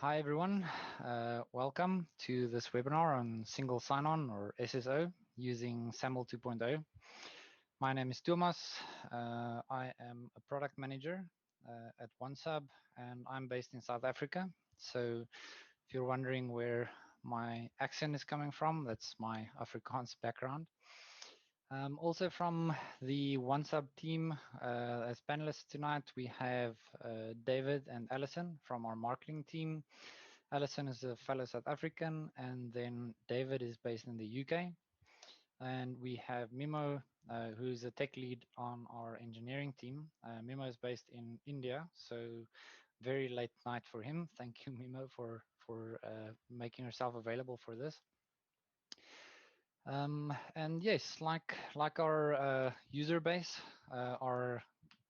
Hi everyone, welcome to this webinar on single sign-on or SSO using SAML 2.0. My name is Thomas. I am a product manager at OnceHub and I'm based in South Africa. So if you're wondering where my accent is coming from, that's my Afrikaans background. Also from the OnceHub team, as panelists tonight, we have David and Alison from our marketing team. Alison is a fellow South African, and then David is based in the UK. And we have Mimo, who's a tech lead on our engineering team. Mimo is based in India, so very late night for him. Thank you, Mimo, for making yourself available for this. And yes, like our user base, our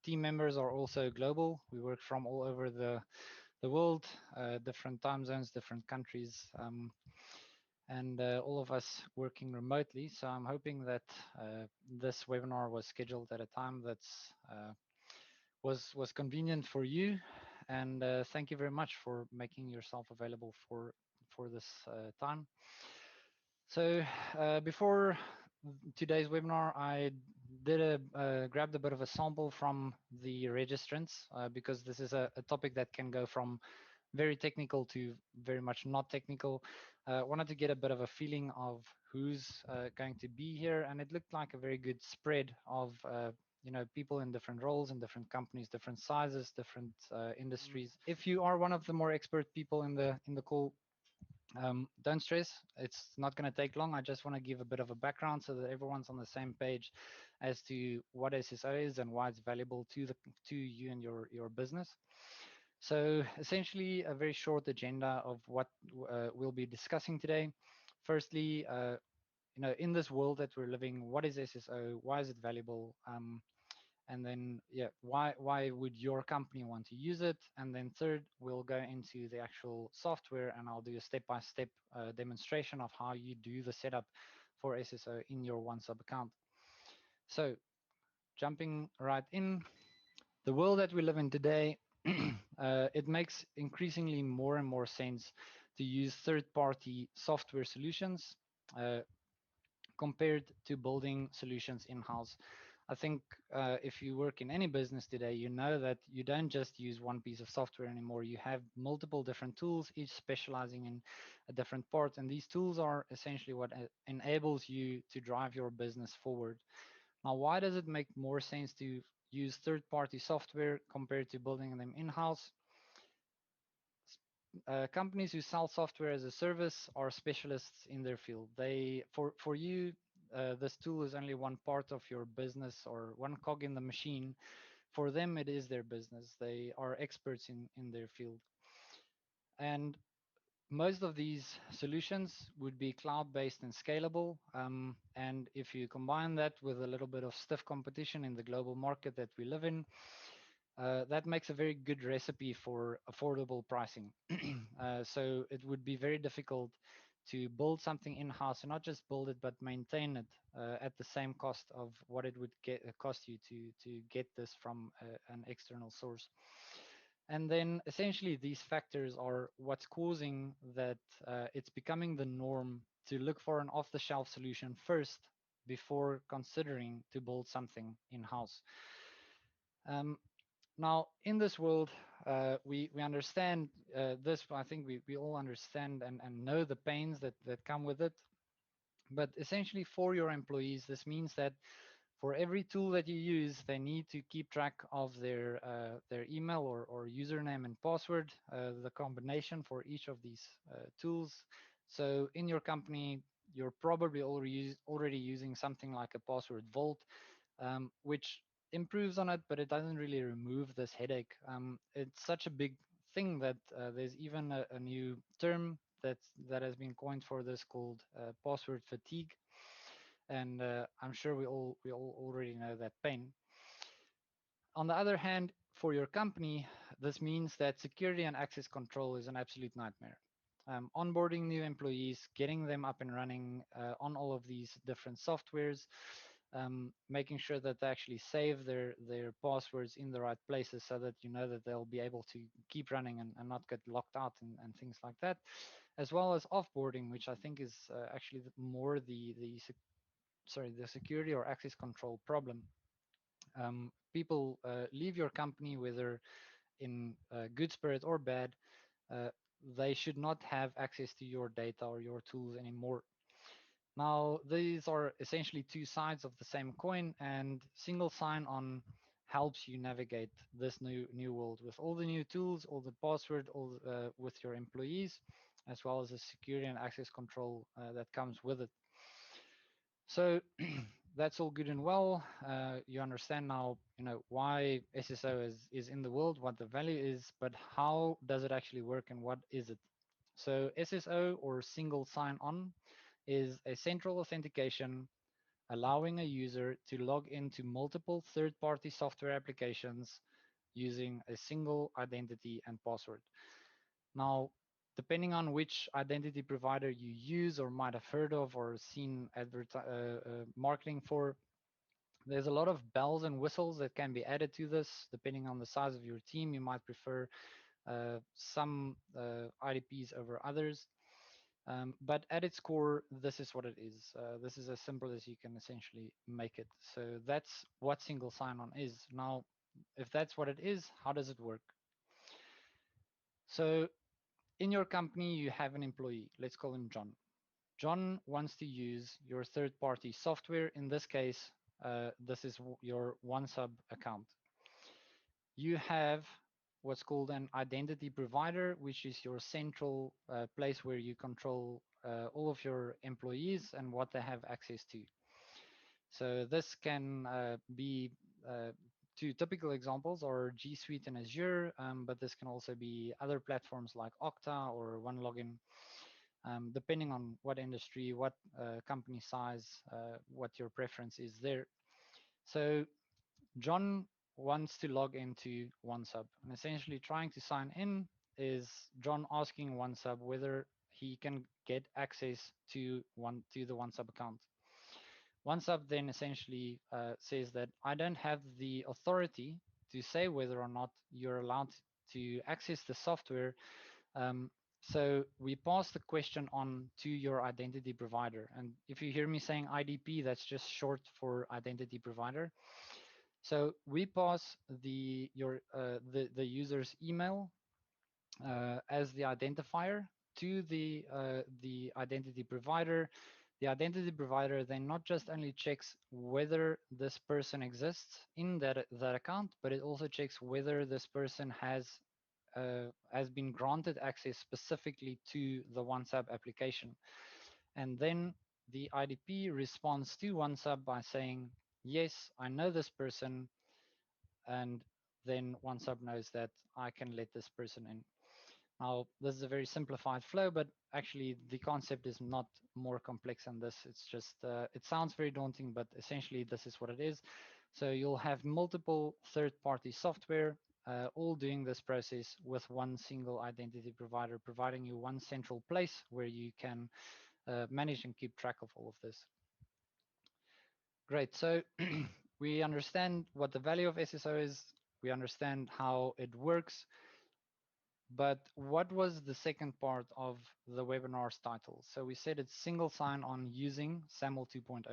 team members are also global. We work from all over the world, different time zones, different countries, and all of us working remotely. So I'm hoping that this webinar was scheduled at a time that's was convenient for you. And thank you very much for making yourself available for this time. So before today's webinar, I did grabbed a bit of a sample from the registrants because this is a topic that can go from very technical to very much not technical. Wanted to get a bit of a feeling of who's going to be here, and it looked like a very good spread of people in different roles in different companies, different sizes, different industries. If you are one of the more expert people in the call, don't stress, it's not going to take long. I just want to give a bit of a background so that everyone's on the same page as to what SSO is and why it's valuable to you and your business. So essentially a very short agenda of what we'll be discussing today. Firstly, in this world that we're living, what is SSO? Why is it valuable? And then, yeah, why would your company want to use it? And then third, we'll go into the actual software and I'll do a step-by-step demonstration of how you do the setup for SSO in your OnceHub account. So jumping right in, the world that we live in today, it makes increasingly more and more sense to use third-party software solutions compared to building solutions in-house. I think if you work in any business today, you know that you don't just use one piece of software anymore. You have multiple different tools, each specializing in a different part. And these tools are essentially what enables you to drive your business forward. Now, why does it make more sense to use third-party software compared to building them in-house? Companies who sell software as a service are specialists in their field. For you, this tool is only one part of your business or one cog in the machine. For them, it is their business. They are experts in their field. And most of these solutions would be cloud-based and scalable. And if you combine that with a little bit of stiff competition in the global market that we live in, that makes a very good recipe for affordable pricing. So it would be very difficult to build something in-house and not just build it, but maintain it at the same cost of what it would cost you to get this from an external source. And then essentially these factors are what's causing that it's becoming the norm to look for an off-the-shelf solution first before considering to build something in-house. Now, in this world, we understand this. I think we all understand and know the pains that come with it. But essentially, for your employees, this means that for every tool that you use, they need to keep track of their email or username and password, the combination for each of these tools. So in your company, you're probably already using something like a password vault, which improves on it, but it doesn't really remove this headache. It's such a big thing that there's even a new term that has been coined for this called password fatigue. And I'm sure we all already know that pain. On the other hand, for your company, this means that security and access control is an absolute nightmare. Onboarding new employees, getting them up and running on all of these different softwares, making sure that they actually save their passwords in the right places so that you know that they'll be able to keep running and not get locked out and things like that, as well as offboarding, which I think is actually more the security or access control problem. People leave your company whether in good spirit or bad. uh, they should not have access to your data or your tools anymore. Now, these are essentially two sides of the same coin, and single sign-on helps you navigate this new world with all the new tools, all the password, all with your employees, as well as the security and access control that comes with it. So that's all good and well. You understand now, why SSO is in the world, what the value is, but how does it actually work and what is it? So SSO, or single sign-on, is a central authentication allowing a user to log into multiple third-party software applications using a single identity and password. Now, depending on which identity provider you use or might have heard of or seen marketing for, there's a lot of bells and whistles that can be added to this. Depending on the size of your team, you might prefer some IDPs over others. But at its core, this is what it is. This is as simple as you can essentially make it. So that's what single sign-on is. Now, if that's what it is, how does it work? So in your company, you have an employee. Let's call him John. John wants to use your third-party software. In this case, this is your OnceHub account. You have what's called an identity provider, which is your central place where you control all of your employees and what they have access to. So this can be two typical examples are G Suite and Azure, but this can also be other platforms like Okta or OneLogin, depending on what industry, what company size, what your preference is there. So John wants to log into OneSub, and essentially trying to sign in is John asking OneSub whether he can get access to the OneSub account. OneSub then essentially says that I don't have the authority to say whether or not you're allowed to access the software. So we pass the question on to your identity provider. And if you hear me saying IDP, that's just short for identity provider. So we pass the user's email as the identifier to the identity provider. The identity provider then not just only checks whether this person exists in that account, but it also checks whether this person has been granted access specifically to the OneSub application. And then the IDP responds to OneSub by saying, yes, I know this person, and then OneSub knows that I can let this person in. Now, this is a very simplified flow, but actually the concept is not more complex than this. It's just, it sounds very daunting, but essentially this is what it is. So you'll have multiple third-party software all doing this process with one single identity provider, providing you one central place where you can manage and keep track of all of this. Great, so we understand what the value of SSO is. We understand how it works. But what was the second part of the webinar's title? So we said it's single sign-on using SAML 2.0.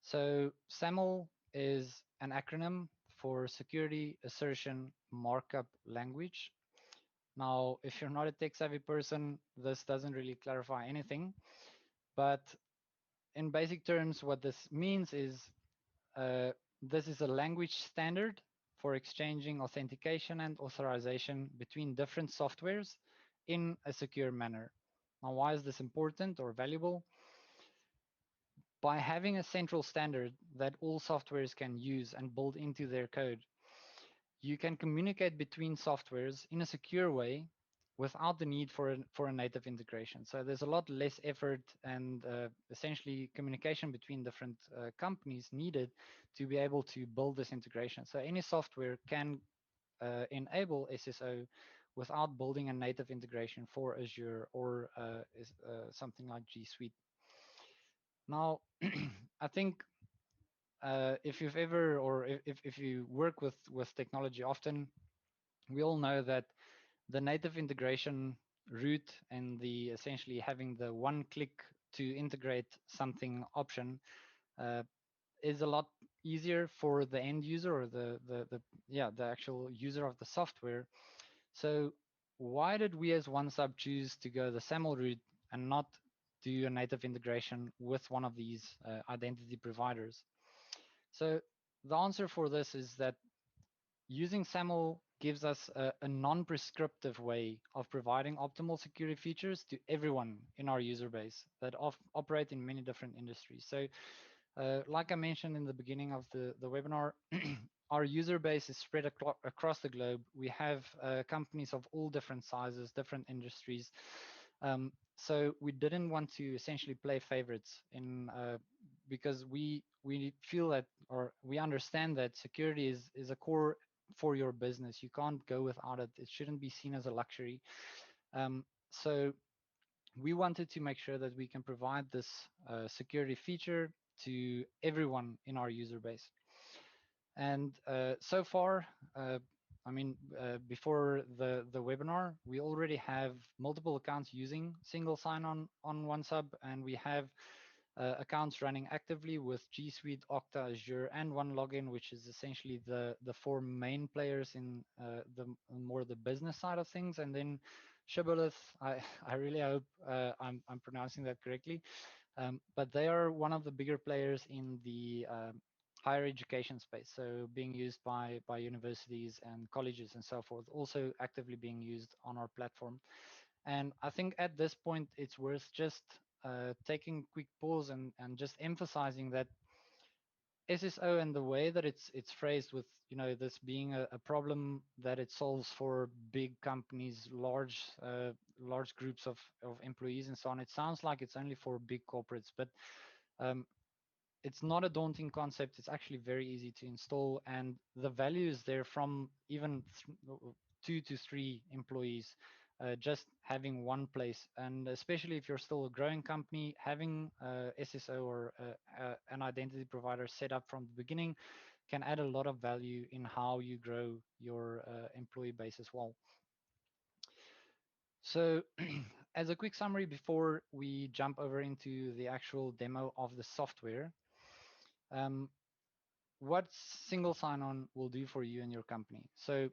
So SAML is an acronym for Security Assertion Markup Language. Now, if you're not a tech-savvy person, this doesn't really clarify anything. But in basic terms, what this means is this is a language standard for exchanging authentication and authorization between different softwares in a secure manner. Now, why is this important or valuable? By having a central standard that all softwares can use and build into their code, you can communicate between softwares in a secure way without the need for a native integration. So there's a lot less effort and essentially communication between different companies needed to be able to build this integration. So any software can enable SSO without building a native integration for Azure or something like G Suite. Now, I think if you've ever, or if you work with technology often, we all know that the native integration route and the essentially having the one click to integrate something option uh, is a lot easier for the end user, or the actual user of the software. So why did we as OnceHub choose to go the SAML route and not do a native integration with one of these identity providers? So the answer for this is that using SAML gives us a non-prescriptive way of providing optimal security features to everyone in our user base that operate in many different industries. So like I mentioned in the beginning of the webinar, our user base is spread across the globe. We have companies of all different sizes, different industries. So we didn't want to essentially play favorites because we feel that, or we understand that security is a core for your business. You can't go without it. It shouldn't be seen as a luxury. So we wanted to make sure that we can provide this security feature to everyone in our user base. And so far, before the webinar, we already have multiple accounts using single sign-on on OnceHub, and we have accounts running actively with G Suite, Okta, Azure, and OneLogin, which is essentially the four main players in the more the business side of things. And then Shibboleth, I really hope I'm pronouncing that correctly, but they are one of the bigger players in the higher education space, so being used by universities and colleges and so forth, also actively being used on our platform. And I think at this point, it's worth just taking a quick pause and just emphasizing that SSO and the way that it's phrased, with this being a problem that it solves for big companies, large groups of employees and so on. It sounds like it's only for big corporates, but it's not a daunting concept. It's actually very easy to install, and the value is there from even 2 to 3 employees, just having one place. And especially if you're still a growing company, having SSO or an identity provider set up from the beginning can add a lot of value in how you grow your employee base as well. So as a quick summary before we jump over into the actual demo of the software, what single sign-on will do for you and your company. So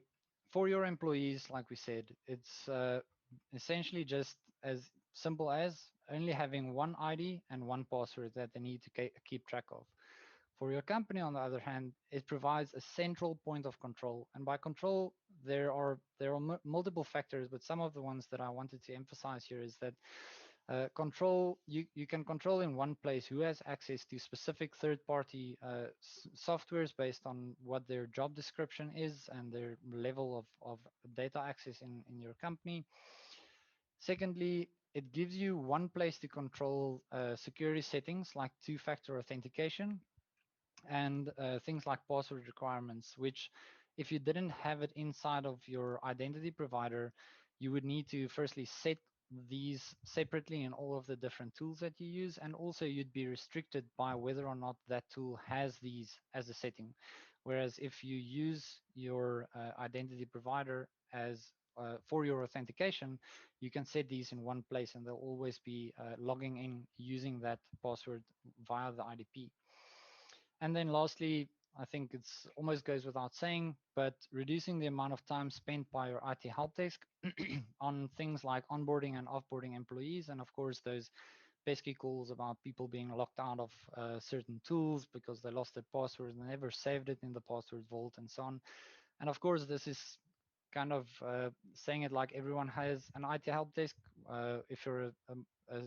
for your employees, like we said, it's essentially just as simple as only having one ID and one password that they need to keep track of. For your company, on the other hand, it provides a central point of control. And by control, there are multiple factors, but some of the ones that I wanted to emphasize here is that control, you can control in one place who has access to specific third-party softwares based on what their job description is and their level of data access in your company. Secondly, it gives you one place to control security settings like two-factor authentication and things like password requirements, which if you didn't have it inside of your identity provider, you would need to firstly set these separately in all of the different tools that you use, and also you'd be restricted by whether or not that tool has these as a setting. Whereas if you use your identity provider as for your authentication, you can set these in one place and they'll always be logging in using that password via the IDP. And then lastly, I think it's almost goes without saying, but reducing the amount of time spent by your IT help desk on things like onboarding and offboarding employees, and of course those pesky calls about people being locked out of certain tools because they lost their password and never saved it in the password vault and so on. And of course, this is kind of saying it like everyone has an IT help desk. If you're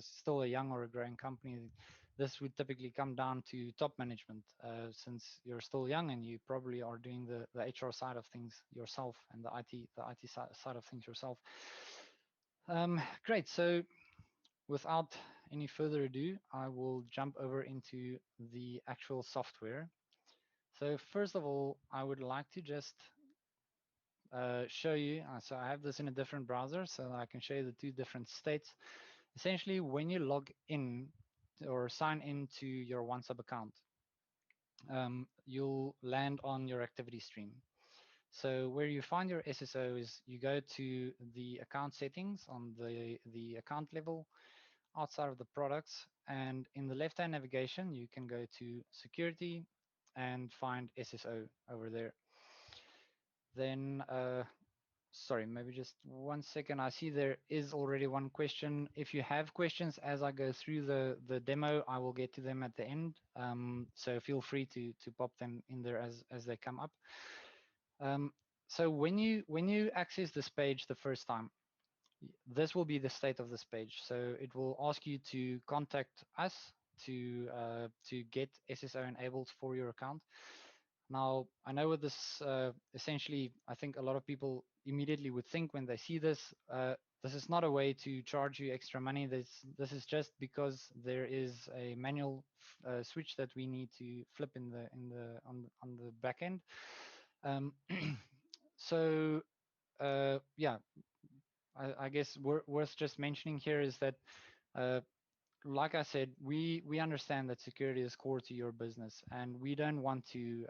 still a young or a growing company, this would typically come down to top management, since you're still young and you probably are doing the HR side of things yourself and the IT side of things yourself. Great. So without any further ado, I will jump over into the actual software. So first of all, I would like to just show you. So I have this in a different browser so I can show you the two different states. Essentially, when you log in or sign into your OnceHub account, you'll land on your activity stream. So where you find your SSO is you go to the account settings on the account level outside of the products, and in the left-hand navigation, you can go to security and find SSO over there. Then, sorry, maybe just 1 second. I see there is already one question. If you have questions as I go through the demo, I will get to them at the end. So feel free to pop them in there as they come up. So when you access this page the first time, this will be the state of this page. So it will ask you to contact us to get SSO enabled for your account. Now, I know with this, essentially, I think a lot of people immediately would think when they see this, this is not a way to charge you extra money. This is just because there is a manual switch that we need to flip on the back end. So yeah, I guess worth just mentioning here is that, like I said, we understand that security is core to your business, and we don't want to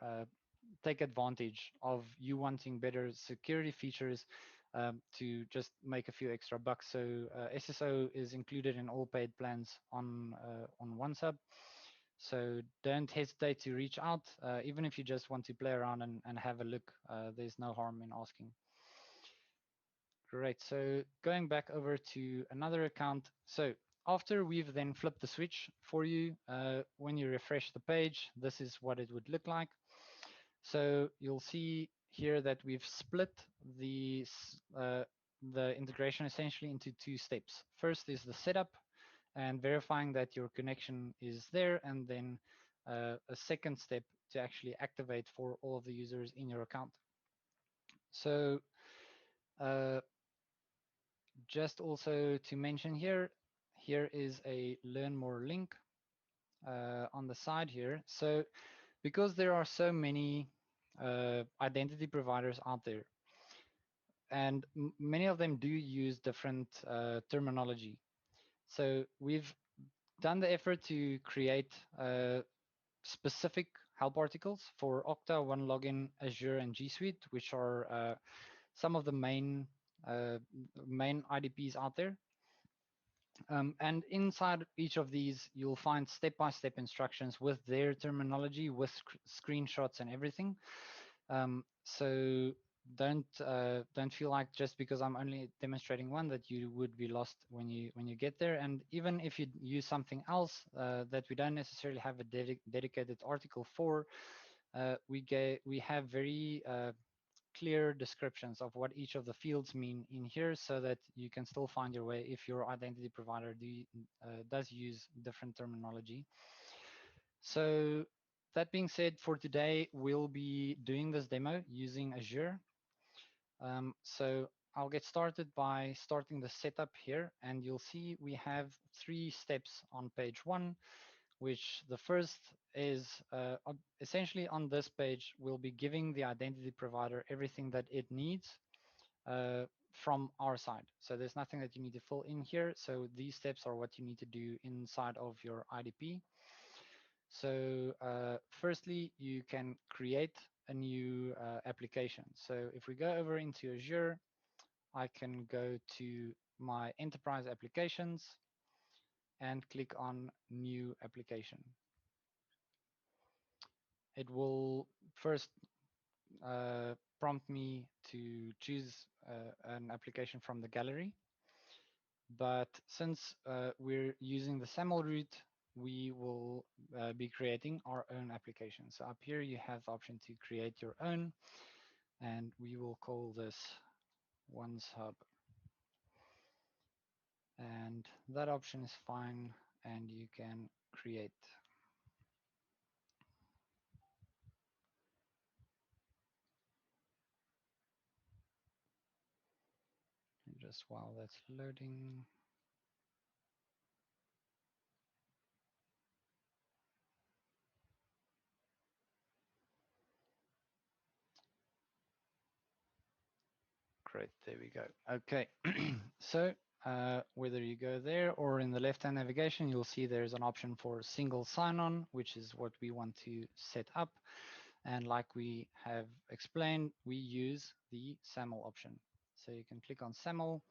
take advantage of you wanting better security features to just make a few extra bucks. So SSO is included in all paid plans on OnceHub. So don't hesitate to reach out, even if you just want to play around and have a look. There's no harm in asking. Great. So going back over to another account. So after we've then flipped the switch for you, when you refresh the page, this is what it would look like. So you'll see here that we've split the integration essentially into two steps. First is the setup and verifying that your connection is there, and then a second step to actually activate for all of the users in your account. So just also to mention here is a learn more link on the side here. So because there are so many identity providers out there, and many of them do use different terminology. So we've done the effort to create specific help articles for Okta, OneLogin, Azure, and G Suite, which are some of the main IDPs out there. And inside each of these, you'll find step-by-step instructions with their terminology, with screenshots and everything. So don't feel like just because I'm only demonstrating one that you would be lost when you get there. And even if you use something else that we don't necessarily have a dedicated article for, we have very clear descriptions of what each of the fields mean in here, so that you can still find your way if your identity provider does use different terminology. So that being said, for today, we'll be doing this demo using Azure. So I'll get started by starting the setup here, and you'll see we have 3 steps on page 1, which the first is essentially on this page, we'll be giving the identity provider everything that it needs from our side. So there's nothing that you need to fill in here. So these steps are what you need to do inside of your IDP. So firstly, you can create a new application. So if we go over into Azure, I can go to my enterprise applications and click on new application. It will first prompt me to choose an application from the gallery. But since we're using the SAML route, we will be creating our own application. So up here, you have the option to create your own, and we will call this OnceHub. And that option is fine, and you can create. And just while that's loading. Great, there we go. Okay, so whether you go there or in the left-hand navigation, you'll see there's an option for single sign-on, which is what we want to set up. And like we have explained, we use the SAML option. So you can click on SAML,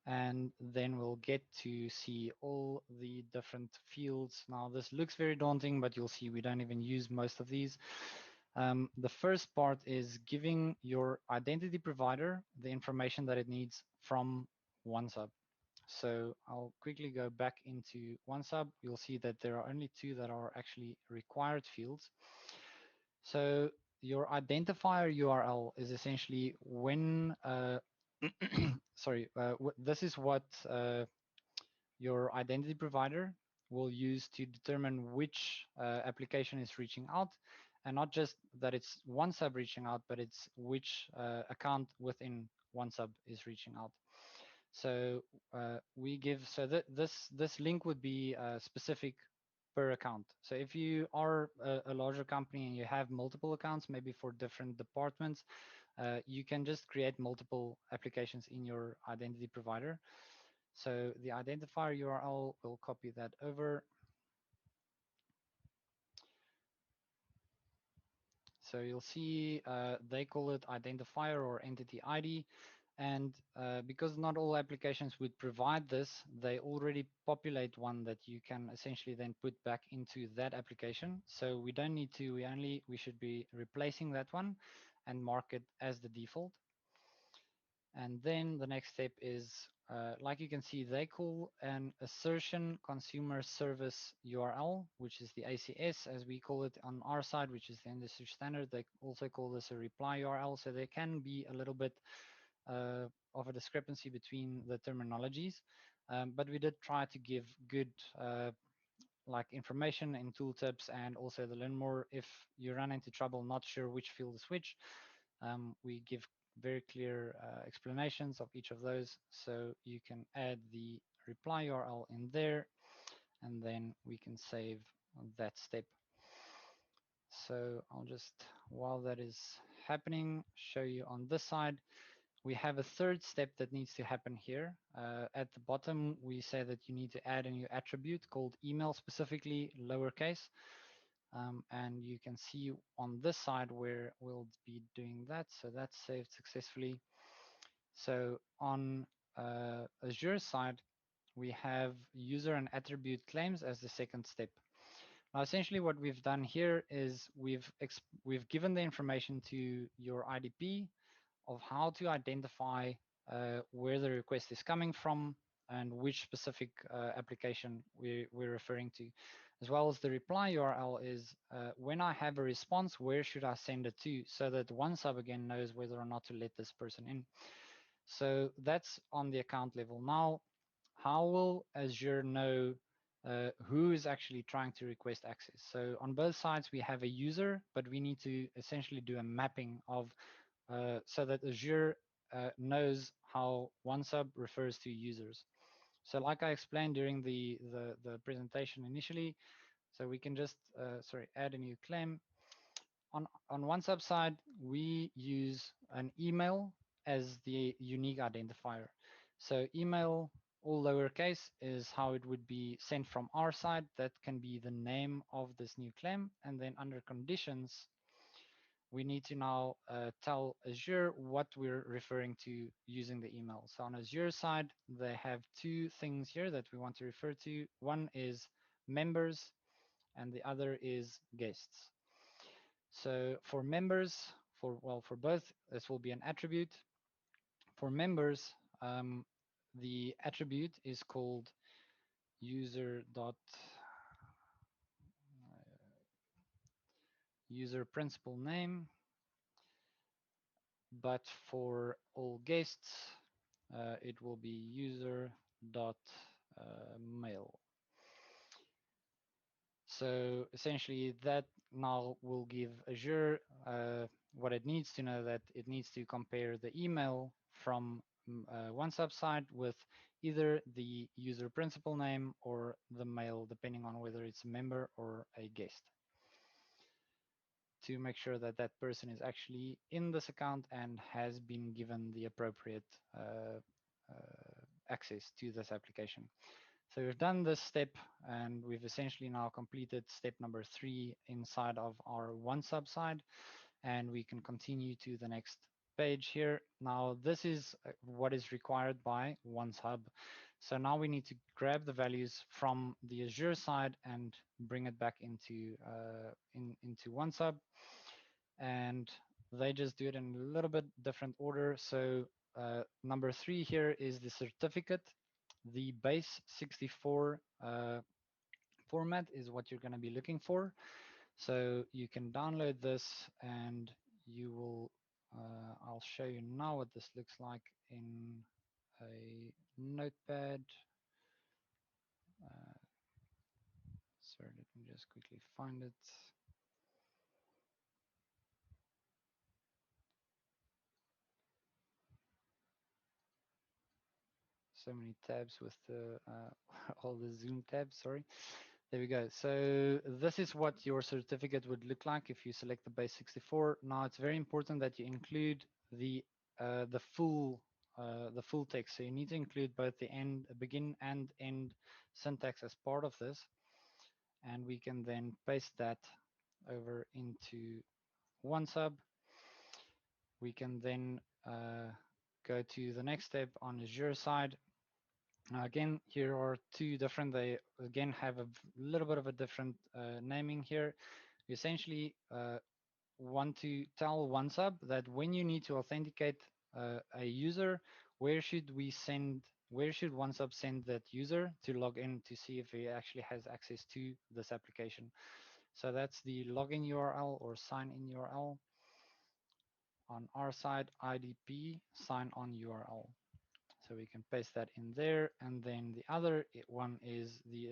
and then we'll get to see all the different fields. Now, this looks very daunting, but you'll see we don't even use most of these. The first part is giving your identity provider the information that it needs from OnceHub. So I'll quickly go back into OnceHub. You'll see that there are only two that are actually required fields. So your identifier URL is essentially when, sorry, this is what your identity provider will use to determine which application is reaching out, and not just that it's OnceHub reaching out, but it's which account within OnceHub is reaching out. So we give, so that this link would be specific per account. So if you are a larger company and you have multiple accounts, maybe for different departments, you can just create multiple applications in your identity provider. So the identifier URL, we'll copy that over. So you'll see they call it identifier or entity ID. And because not all applications would provide this, they already populate one that you can essentially then put back into that application. So we don't need to, we should be replacing that one and mark it as the default. And then the next step is, like you can see, they call an assertion consumer service URL, which is the ACS, as we call it on our side, which is the industry standard. They also call this a reply URL. So there can be a little bit of a discrepancy between the terminologies, but we did try to give good like information in tooltips, and also the learn more. If you run into trouble, not sure which field is which, we give very clear explanations of each of those. So you can add the reply URL in there, and then we can save that step. So I'll just, while that is happening, show you on this side. We have a third step that needs to happen here. At the bottom, we say that you need to add a new attribute called email, specifically lowercase. And you can see on this side where we'll be doing that. So that's saved successfully. So on Azure side, we have user and attribute claims as the second step. Now, essentially what we've done here is we've given the information to your IDP of how to identify where the request is coming from and which specific application we're referring to, as well as the reply URL is when I have a response, where should I send it to, so that OnceHub again knows whether or not to let this person in. So that's on the account level. Now, how will Azure know who is actually trying to request access? So on both sides, we have a user, but we need to essentially do a mapping of so that Azure knows how OnceHub refers to users. So like I explained during the presentation initially, so we can just, add a new claim. On OnceHub side, we use an email as the unique identifier. So email, all lowercase, is how it would be sent from our side. That can be the name of this new claim. And then under conditions, we need to now tell Azure what we're referring to using the email. So on Azure side, they have two things here that we want to refer to. One is members, and the other is guests. So for members, for both, this will be an attribute. For members, the attribute is called user principal name. But for all guests, it will be user mail. So essentially that now will give Azure what it needs to know, that it needs to compare the email from OnceHub side with either the user principal name or the mail, depending on whether it's a member or a guest, to make sure that that person is actually in this account and has been given the appropriate access to this application. So we've done this step, and we've essentially now completed step number 3 inside of our OnceHub side, and we can continue to the next page here. Now, this is what is required by OnceHub. So now we need to grab the values from the Azure side and bring it back into into OnceHub, and they just do it in a little bit different order. So number 3 here is the certificate. The base 64 format is what you're going to be looking for. So you can download this, and you will, I'll show you now what this looks like in a notepad. Sorry, let me just quickly find it. So many tabs with the all the Zoom tabs, sorry. There we go. So this is what your certificate would look like if you select the base 64. Now it's very important that you include the full text. So you need to include both the begin and end syntax as part of this, and we can then paste that over into OnceHub. We can then go to the next step on Azure side. Now again, here are two different, they again have a little bit of a different naming here. You essentially want to tell OnceHub that when you need to authenticate a user, where should OnceHub send that user to log in to see if he actually has access to this application. So that's the login URL or sign in URL. On our side, IDP sign on URL. So we can paste that in there. And then the other one is the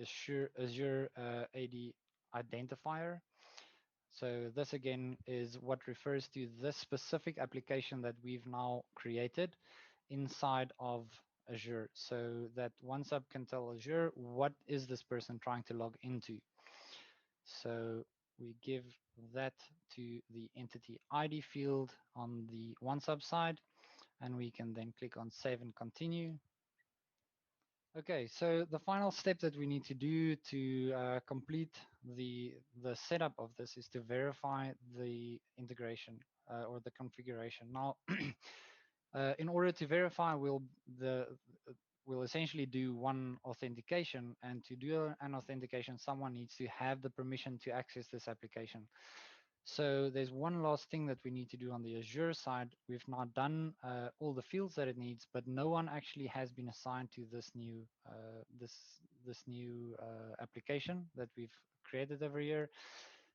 Azure AD identifier. So this again is what refers to this specific application that we've now created inside of Azure, so that OnceHub can tell Azure what is this person trying to log into. So we give that to the entity ID field on the OnceHub side, and we can then click on save and continue. Okay, so the final step that we need to do to complete the setup of this is to verify the integration or the configuration. Now, in order to verify, we'll essentially do one authentication, and to do an authentication, someone needs to have the permission to access this application. So there's one last thing that we need to do on the Azure side. We've not done all the fields that it needs, but no one actually has been assigned to this new application that we've created every year.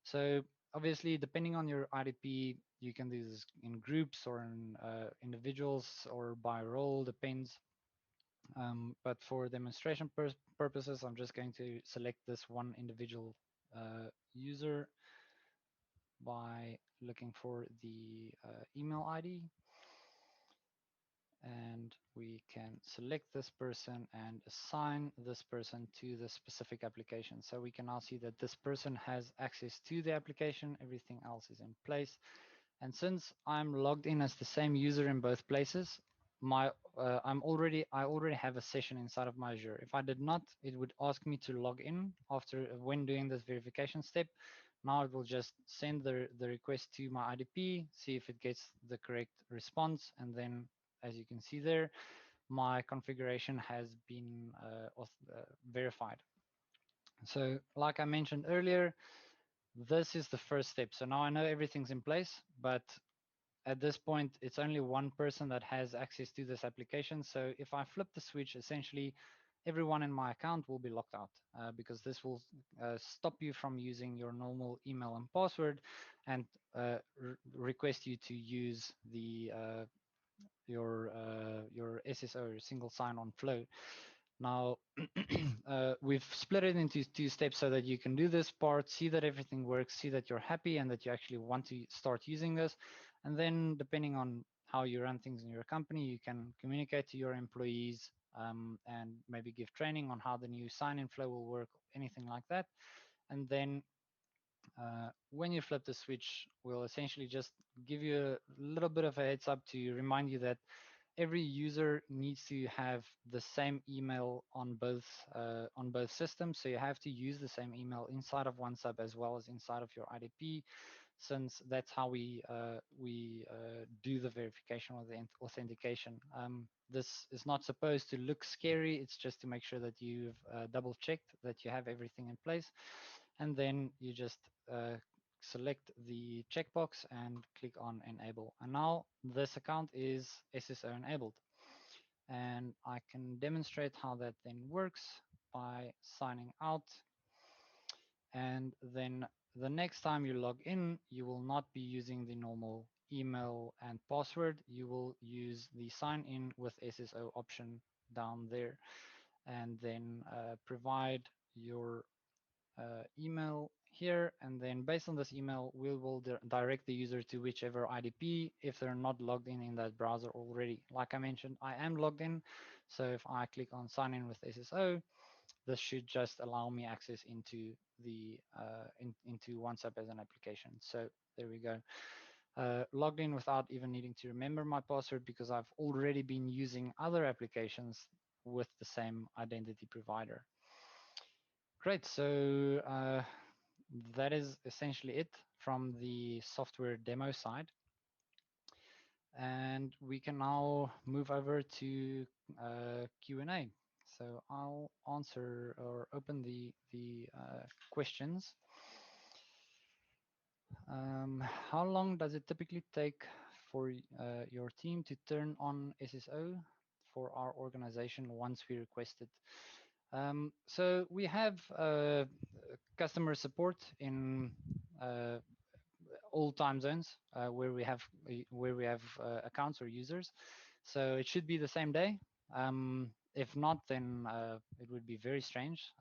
So obviously, depending on your IDP, you can do this in groups or in individuals or by role, depends. But for demonstration purposes, I'm just going to select this one individual user by looking for the email ID, and we can select this person and assign this person to the specific application. So we can now see that this person has access to the application, everything else is in place. And since I'm logged in as the same user in both places, I already have a session inside of my Azure. If I did not, it would ask me to log in after when doing this verification step. Now it will just send the request to my IDP, see if it gets the correct response, and then as you can see there, my configuration has been verified. So like I mentioned earlier, this is the first step. So now I know everything's in place, but at this point, it's only one person that has access to this application. So if I flip the switch, essentially everyone in my account will be locked out because this will stop you from using your normal email and password and request you to use the your SSO, single sign-on flow. Now, we've split it into two steps so that you can do this part, see that everything works, see that you're happy and that you actually want to start using this. And then depending on how you run things in your company, you can communicate to your employees and maybe give training on how the new sign-in flow will work, anything like that. And then when you flip the switch, we'll essentially just give you a little bit of a heads up to remind you that every user needs to have the same email on both systems. So you have to use the same email inside of OnceHub as well as inside of your IDP, since that's how we do the verification or the authentication. This is not supposed to look scary. It's just to make sure that you've double checked that you have everything in place, and then you just select the checkbox and click on enable. And now this account is SSO enabled. And I can demonstrate how that then works by signing out. And then the next time you log in, you will not be using the normal email and password. You will use the sign in with SSO option down there, and then provide your email here, and then based on this email, we will direct the user to whichever IDP if they're not logged in that browser already. Like I mentioned, I am logged in, so if I click on sign in with SSO, this should just allow me access into the into OnceHub as an application. So there we go. Logged in without even needing to remember my password because I've already been using other applications with the same identity provider. Great, so that is essentially it from the software demo side. And we can now move over to Q&A. So I'll answer or open the questions. How long does it typically take for your team to turn on SSO for our organization once we request it? So we have customer support in all time zones where we have accounts or users. So it should be the same day. If not, then it would be very strange.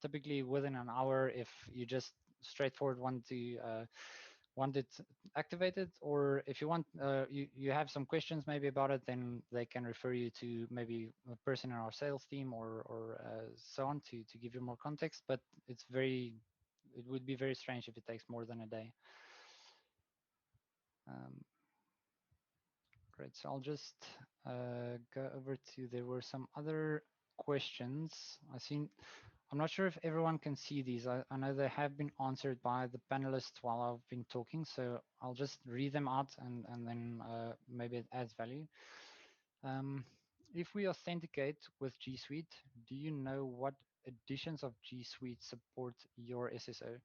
Typically within an hour, if you just straightforward want it activated, or if you want you have some questions maybe about it, then they can refer you to maybe a person in our sales team or so on to give you more context. But it would be very strange if it takes more than a day. Great, so I'll just go over to, there were some other questions. I'm not sure if everyone can see these. I know they have been answered by the panelists while I've been talking, so I'll just read them out and then maybe it adds value. If we authenticate with G Suite, do you know what editions of G Suite support your SSO?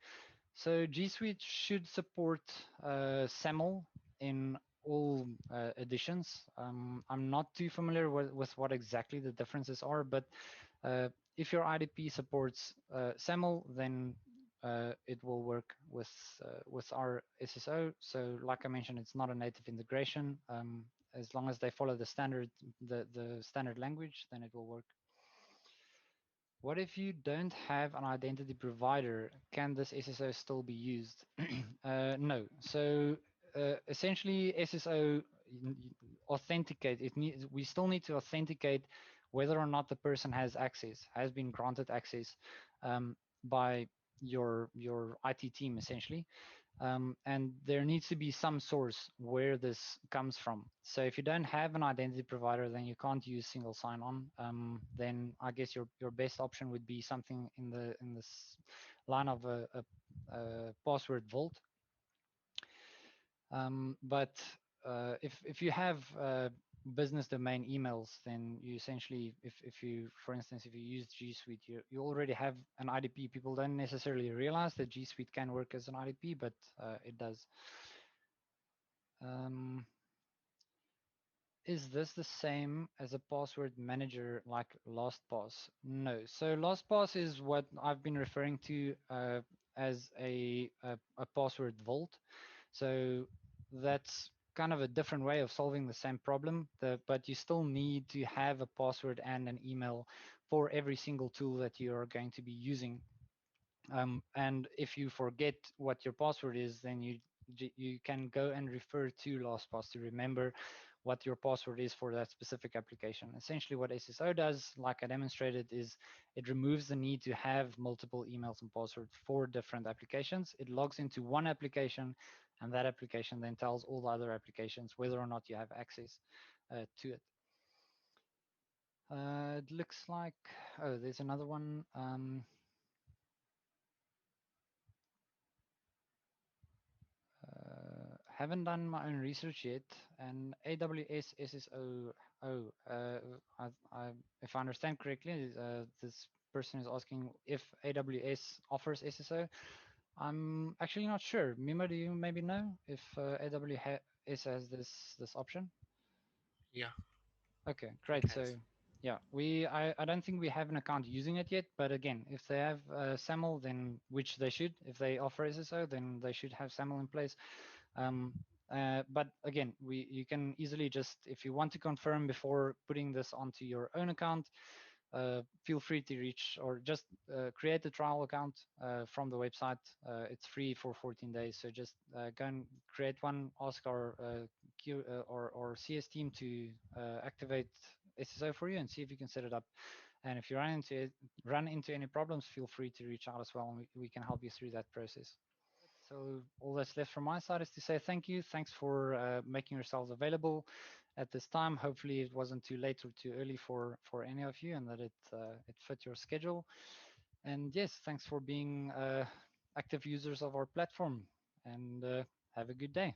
So G Suite should support SAML in all editions. I'm not too familiar with what exactly the differences are, but if your IDP supports SAML, then it will work with our SSO. So like I mentioned, it's not a native integration. As long as they follow the standard language, then it will work. What if you don't have an identity provider? Can this SSO still be used? No. So essentially, SSO authenticate. We still need to authenticate whether or not the person has access, has been granted access by your IT team, essentially. And there needs to be some source where this comes from. So if you don't have an identity provider, then you can't use single sign-on. Then I guess your best option would be something in this line of a password vault. But if you have business domain emails, then you essentially, if you, for instance, if you use G Suite, you already have an IDP. People don't necessarily realize that G Suite can work as an IDP, but it does. Is this the same as a password manager like LastPass? No. So LastPass is what I've been referring to as a password vault. So that's kind of a different way of solving the same problem, but you still need to have a password and an email for every single tool that you are going to be using. And if you forget what your password is, then you can go and refer to LastPass to remember what your password is for that specific application. Essentially what SSO does, like I demonstrated, is it removes the need to have multiple emails and passwords for different applications. It logs into one application, and that application then tells all the other applications whether or not you have access to it. It looks like, oh, there's another one. Haven't done my own research yet. And AWS SSO. Oh, if I understand correctly, this person is asking if AWS offers SSO. I'm actually not sure. Mimo, do you maybe know if AWS has this option? Yeah, Okay, it great. has. So yeah, I don't think we have an account using it yet, but again, if they have SAML, then which they should, if they offer SSO, then they should have SAML in place. But again, you can easily just, if you want to confirm before putting this onto your own account, feel free to reach or just create a trial account from the website. It's free for 14 days. So just go and create one, ask our or CS team to activate SSO for you and see if you can set it up. And if you run into any problems, feel free to reach out as well, and we can help you through that process. So all that's left from my side is to say thank you. Thanks for making yourselves available at this time. Hopefully it wasn't too late or too early for any of you, and that it fit your schedule. And yes, thanks for being active users of our platform, and have a good day.